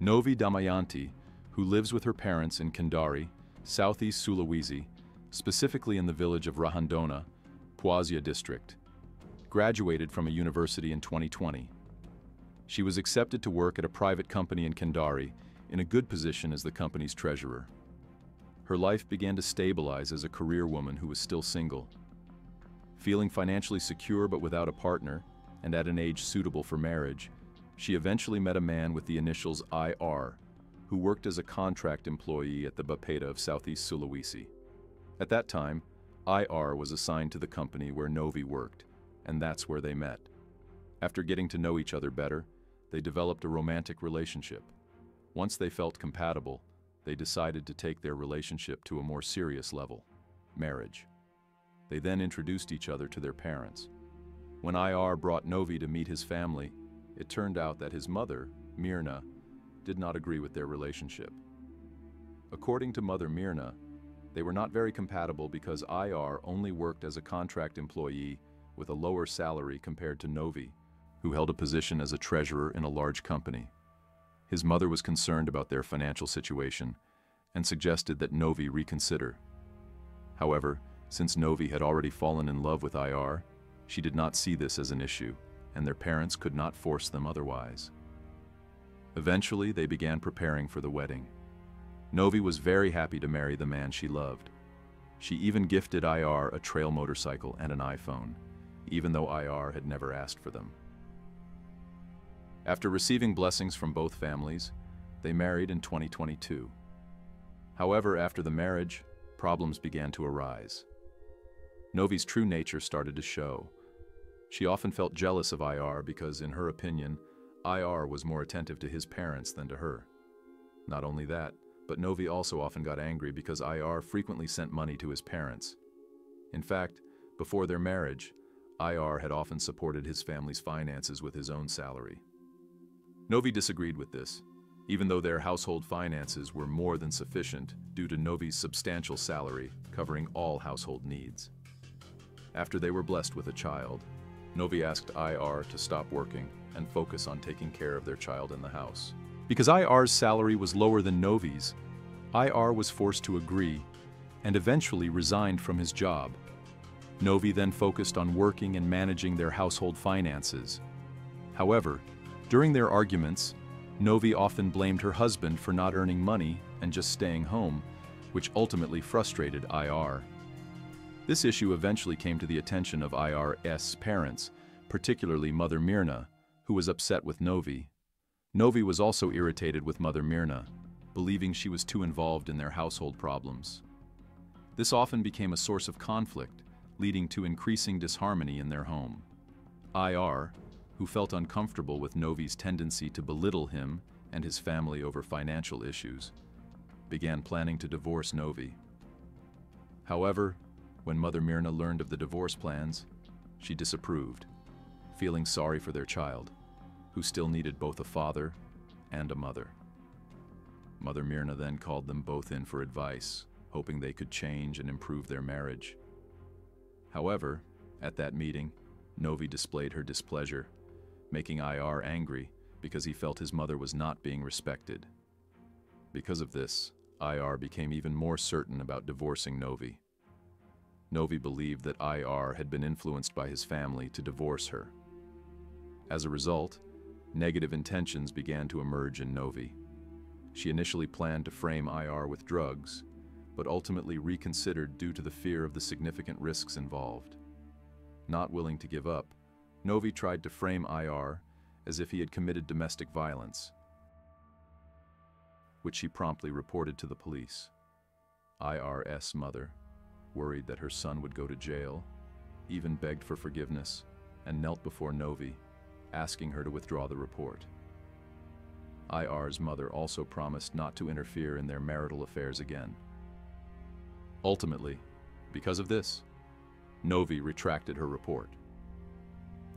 Novi Damayanti, who lives with her parents in Kendari, southeast Sulawesi, specifically in the village of Rahandona, Puazia district, graduated from a university in 2020. She was accepted to work at a private company in Kendari, in a good position as the company's treasurer. Her life began to stabilize as a career woman who was still single. Feeling financially secure but without a partner, and at an age suitable for marriage, she eventually met a man with the initials IR, who worked as a contract employee at the Bapeda of Southeast Sulawesi. At that time, IR was assigned to the company where Novi worked, and that's where they met. After getting to know each other better, they developed a romantic relationship. Once they felt compatible, they decided to take their relationship to a more serious level, marriage. They then introduced each other to their parents. When IR brought Novi to meet his family, it turned out that his mother, Mirna, did not agree with their relationship. According to Mother Mirna, they were not very compatible because IR only worked as a contract employee with a lower salary compared to Novi, who held a position as a treasurer in a large company. His mother was concerned about their financial situation and suggested that Novi reconsider. However, since Novi had already fallen in love with IR, she did not see this as an issue, and their parents could not force them otherwise. Eventually, they began preparing for the wedding. Novi was very happy to marry the man she loved. She even gifted IR a trail motorcycle and an iPhone, even though IR had never asked for them. After receiving blessings from both families, they married in 2022. However, after the marriage, problems began to arise. Novi's true nature started to show. She often felt jealous of IR because, in her opinion, IR was more attentive to his parents than to her. Not only that, but Novi also often got angry because IR frequently sent money to his parents. In fact, before their marriage, IR had often supported his family's finances with his own salary. Novi disagreed with this, even though their household finances were more than sufficient due to Novi's substantial salary covering all household needs. After they were blessed with a child, Novi asked IR to stop working and focus on taking care of their child in the house. Because IR's salary was lower than Novi's, IR was forced to agree and eventually resigned from his job. Novi then focused on working and managing their household finances. However, during their arguments, Novi often blamed her husband for not earning money and just staying home, which ultimately frustrated IR. This issue eventually came to the attention of IR's parents, particularly Mother Mirna, who was upset with Novi. Novi was also irritated with Mother Mirna, believing she was too involved in their household problems. This often became a source of conflict, leading to increasing disharmony in their home. IR, who felt uncomfortable with Novi's tendency to belittle him and his family over financial issues, began planning to divorce Novi. However, when Mother Mirna learned of the divorce plans, she disapproved, feeling sorry for their child, who still needed both a father and a mother. Mother Mirna then called them both in for advice, hoping they could change and improve their marriage. However, at that meeting, Novi displayed her displeasure, making IR angry because he felt his mother was not being respected. Because of this, IR became even more certain about divorcing Novi. Novi believed that IR had been influenced by his family to divorce her. As a result, negative intentions began to emerge in Novi. She initially planned to frame IR with drugs, but ultimately reconsidered due to the fear of the significant risks involved. Not willing to give up, Novi tried to frame IR as if he had committed domestic violence, which she promptly reported to the police. IR's mother, worried that her son would go to jail, even begged for forgiveness and knelt before Novi, asking her to withdraw the report. IR's mother also promised not to interfere in their marital affairs again. Ultimately, because of this, Novi retracted her report.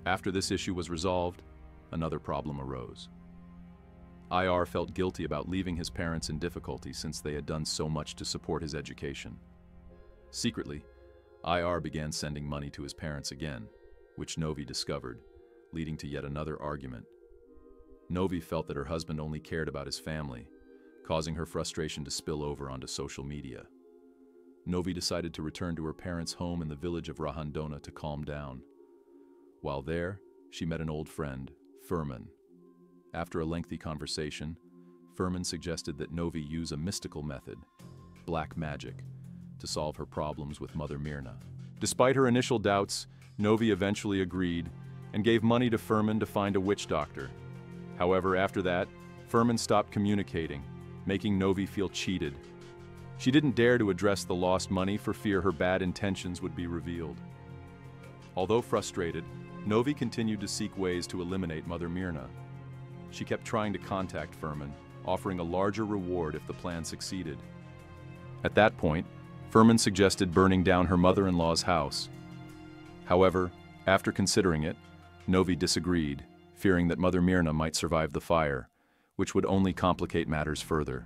After this issue was resolved, another problem arose. IR felt guilty about leaving his parents in difficulty since they had done so much to support his education. Secretly, IR began sending money to his parents again, which Novi discovered, leading to yet another argument. Novi felt that her husband only cared about his family, causing her frustration to spill over onto social media. Novi decided to return to her parents' home in the village of Rahandona to calm down. While there, she met an old friend, Furman. After a lengthy conversation, Furman suggested that Novi use a mystical method, black magic, to solve her problems with Mother Myrna. Despite her initial doubts, Novi eventually agreed and gave money to Furman to find a witch doctor. However, after that, Furman stopped communicating, making Novi feel cheated. She didn't dare to address the lost money for fear her bad intentions would be revealed. Although frustrated, Novi continued to seek ways to eliminate Mother Myrna. She kept trying to contact Furman, offering a larger reward if the plan succeeded. At that point, Furman suggested burning down her mother-in-law's house. However, after considering it, Novi disagreed, fearing that Mother Myrna might survive the fire, which would only complicate matters further.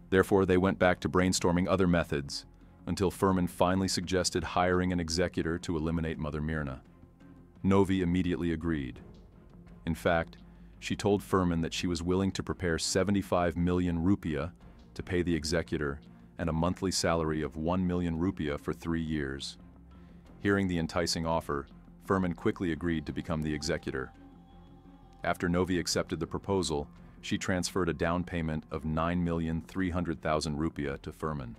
Therefore, they went back to brainstorming other methods, until Furman finally suggested hiring an executor to eliminate Mother Myrna. Novi immediately agreed. In fact, she told Furman that she was willing to prepare 75 million rupiah to pay the executor and a monthly salary of 1 million rupiah for 3 years. Hearing the enticing offer, Furman quickly agreed to become the executor. After Novi accepted the proposal, she transferred a down payment of 9,300,000 rupiah to Furman.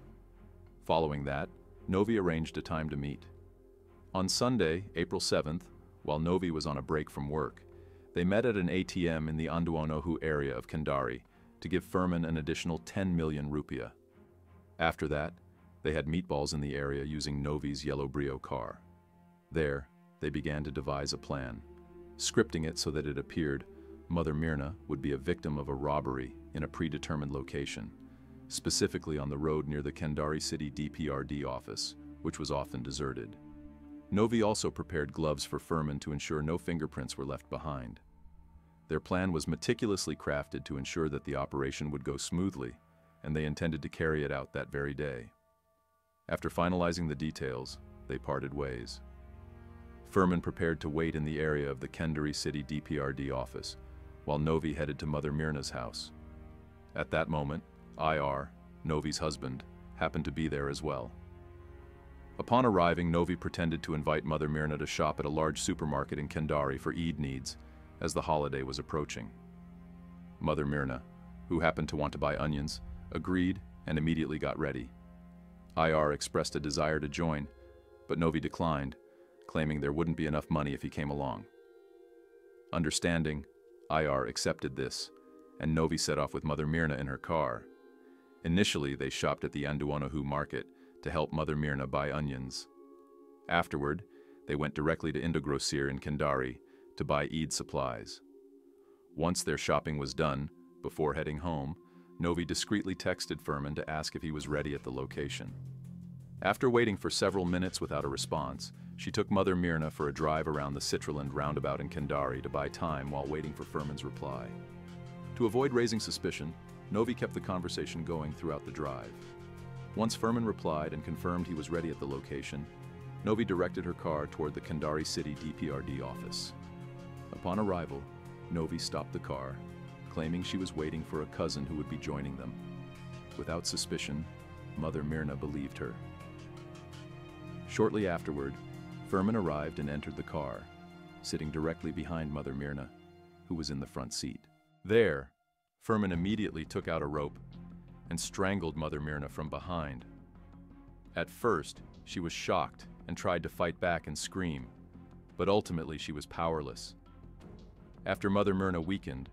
Following that, Novi arranged a time to meet. On Sunday, April 7th, while Novi was on a break from work, they met at an ATM in the Anduonohu area of Kendari to give Furman an additional 10 million rupiah. After that, they had meatballs in the area using Novi's yellow Brio car. There, they began to devise a plan, scripting it so that it appeared Mother Myrna would be a victim of a robbery in a predetermined location, specifically on the road near the Kendari City DPRD office, which was often deserted. Novi also prepared gloves for Furman to ensure no fingerprints were left behind. Their plan was meticulously crafted to ensure that the operation would go smoothly, and they intended to carry it out that very day. After finalizing the details, they parted ways. Furman prepared to wait in the area of the Kendari City DPRD office, while Novi headed to Mother Myrna's house. At that moment, IR, Novi's husband, happened to be there as well. Upon arriving, Novi pretended to invite Mother Myrna to shop at a large supermarket in Kendari for Eid needs, as the holiday was approaching. Mother Myrna, who happened to want to buy onions, agreed and immediately got ready. IR expressed a desire to join, but Novi declined, claiming there wouldn't be enough money if he came along. Understanding, IR accepted this, and Novi set off with Mother Myrna in her car. Initially, they shopped at the Anduonohu market to help Mother Myrna buy onions. Afterward, they went directly to Indogrosir in Kendari to buy Eid supplies. Once their shopping was done, before heading home, Novi discreetly texted Furman to ask if he was ready at the location. After waiting for several minutes without a response, she took Mother Myrna for a drive around the Citraland roundabout in Kendari to buy time while waiting for Furman's reply. To avoid raising suspicion, Novi kept the conversation going throughout the drive. Once Furman replied and confirmed he was ready at the location, Novi directed her car toward the Kendari City DPRD office. Upon arrival, Novi stopped the car, claiming she was waiting for a cousin who would be joining them. Without suspicion, Mother Myrna believed her. Shortly afterward, Furman arrived and entered the car, sitting directly behind Mother Myrna, who was in the front seat. There, Furman immediately took out a rope and strangled Mother Myrna from behind. At first, she was shocked and tried to fight back and scream, but ultimately she was powerless. After Mother Myrna weakened,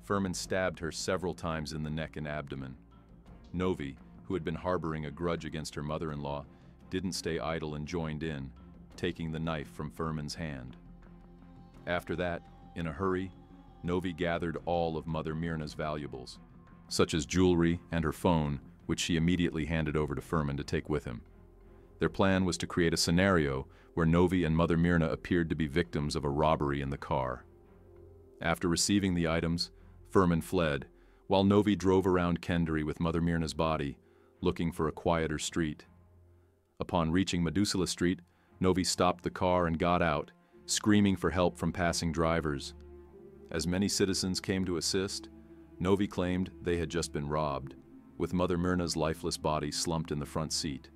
Furman stabbed her several times in the neck and abdomen. Novi, who had been harboring a grudge against her mother-in-law, didn't stay idle and joined in, taking the knife from Furman's hand. After that, in a hurry, Novi gathered all of Mother Myrna's valuables, such as jewelry and her phone, which she immediately handed over to Furman to take with him. Their plan was to create a scenario where Novi and Mother Myrna appeared to be victims of a robbery in the car. After receiving the items, Furman fled, while Novi drove around Kendari with Mother Myrna's body, looking for a quieter street. Upon reaching Medusala Street, Novi stopped the car and got out, screaming for help from passing drivers. As many citizens came to assist, Novi claimed they had just been robbed, with Mother Myrna's lifeless body slumped in the front seat.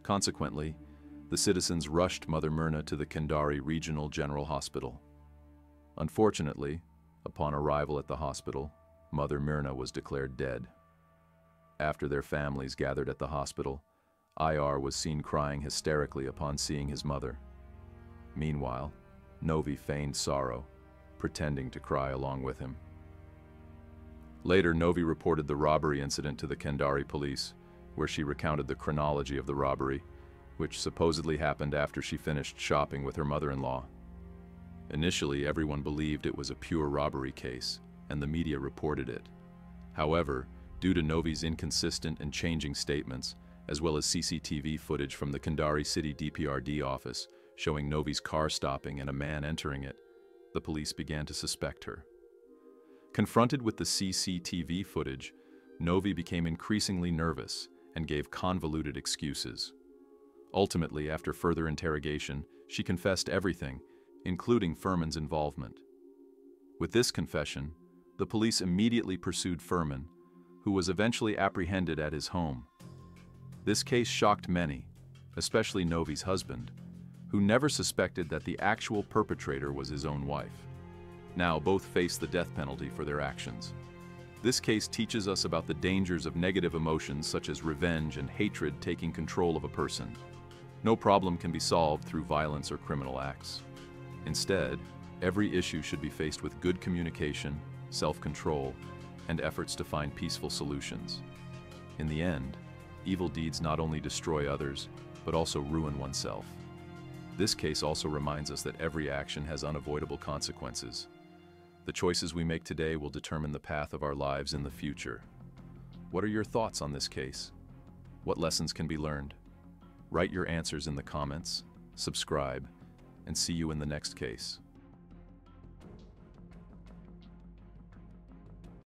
Consequently, the citizens rushed Mother Myrna to the Kendari Regional General Hospital. Unfortunately, upon arrival at the hospital, Mother Myrna was declared dead. After their families gathered at the hospital, IR was seen crying hysterically upon seeing his mother. Meanwhile, Novi feigned sorrow, pretending to cry along with him. Later, Novi reported the robbery incident to the Kendari police, where she recounted the chronology of the robbery, which supposedly happened after she finished shopping with her mother-in-law. Initially, everyone believed it was a pure robbery case, and the media reported it. However, due to Novi's inconsistent and changing statements, as well as CCTV footage from the Kendari City DPRD office showing Novi's car stopping and a man entering it, the police began to suspect her. Confronted with the CCTV footage, Novi became increasingly nervous and gave convoluted excuses. Ultimately, after further interrogation, she confessed everything, including Furman's involvement. With this confession, the police immediately pursued Furman, who was eventually apprehended at his home. This case shocked many, especially Novi's husband, who never suspected that the actual perpetrator was his own wife. Now both face the death penalty for their actions. This case teaches us about the dangers of negative emotions such as revenge and hatred taking control of a person. No problem can be solved through violence or criminal acts. Instead, every issue should be faced with good communication, self-control, and efforts to find peaceful solutions. In the end, evil deeds not only destroy others, but also ruin oneself. This case also reminds us that every action has unavoidable consequences. The choices we make today will determine the path of our lives in the future. What are your thoughts on this case? What lessons can be learned? Write your answers in the comments, subscribe, and see you in the next case.